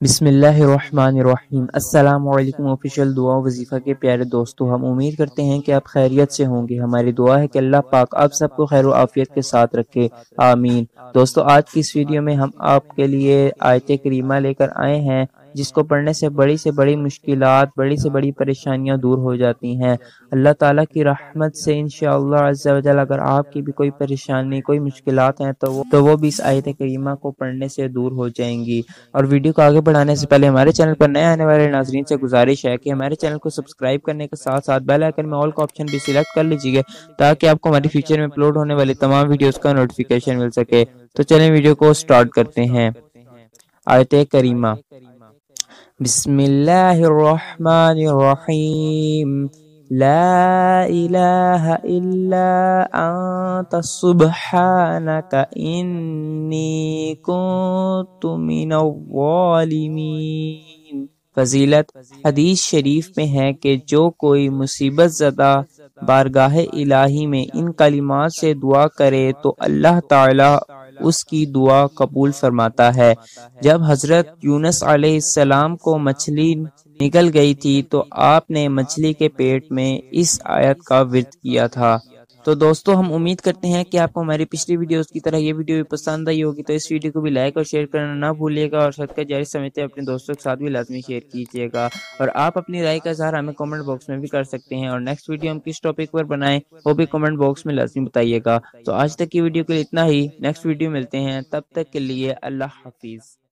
بسم اللہ الرحمن الرحیم۔ السلام علیکم آفیشیل دعا وظیفہ کے پیارے دوستو، ہم امید کرتے ہیں کہ آپ خیریت سے ہوں گے۔ ہماری دعا ہے کہ اللہ پاک آپ سب کو خیر و عافیت کے ساتھ رکھے، آمین۔ دوستو، آج کی اس ویڈیو میں ہم آپ کے لیے آیت کریمہ لے کر آئے ہیں جس کو پڑھنے سے بڑی مشکلات، بڑی سے بڑی پریشانیاں دور ہو جاتی ہیں اللہ تعالیٰ کی رحمت سے انشاءاللہ عز و جل۔ اگر آپ کی بھی کوئی پریشانی، کوئی مشکلات ہیں تو وہ بھی اس آیت کریمہ کو پڑھنے سے دور ہو جائیں گی۔ اور ویڈیو کو آگے بڑھانے سے پہلے ہمارے چینل پر نئے آنے والے ناظرین سے گزارش ہے کہ ہمارے چینل کو سبسکرائب کرنے کے ساتھ ساتھ بیل آئیکن میں آل کا آپشن بھی سلیکٹ کر لیجئے تاکہ آپ کو ہماری فیوچر میں اپلوڈ ہونے والی تمام ویڈیوز کا نوٹیفیکیشن مل سکے۔ تو چلیں ویڈیو کو سٹارٹ کرتے ہیں۔ آیت کریمہ، بسم اللہ الرحمن الرحیم، لا الہ الا انت سبحانک انی کنت من الظالمین۔ فضیلت، حدیث شریف میں ہے کہ جو کوئی مصیبت زدہ بارگاہ الہی میں ان کلمات سے دعا کرے تو اللہ تعالی اس کی دعا قبول فرماتا ہے۔ جب حضرت یونس علیہ السلام کو مچھلی نگل گئی تھی تو آپ نے مچھلی کے پیٹ میں اس آیت کا ورد کیا تھا۔ تو دوستو، ہم امید کرتے ہیں کہ آپ کو ہماری پچھلی ویڈیوز کی طرح یہ ویڈیو بھی پسند آئی ہوگی، تو اس ویڈیو کو بھی لائک اور شیئر کرنا نہ بھولیے گا، اور صدقہ جاری سمجھتے اپنے دوستوں کے ساتھ بھی لازمی شیئر کیجیے گا، اور آپ اپنی رائے کا اظہار ہمیں کمنٹ باکس میں بھی کر سکتے ہیں، اور نیکسٹ ویڈیو ہم کس ٹاپک پر بنائیں وہ بھی کمنٹ باکس میں لازمی بتائیے گا۔ تو آج تک کی ویڈیو کے لیے اتنا ہی، نیکسٹ ویڈیو ملتے ہیں، تب تک کے لیے اللہ حافظ۔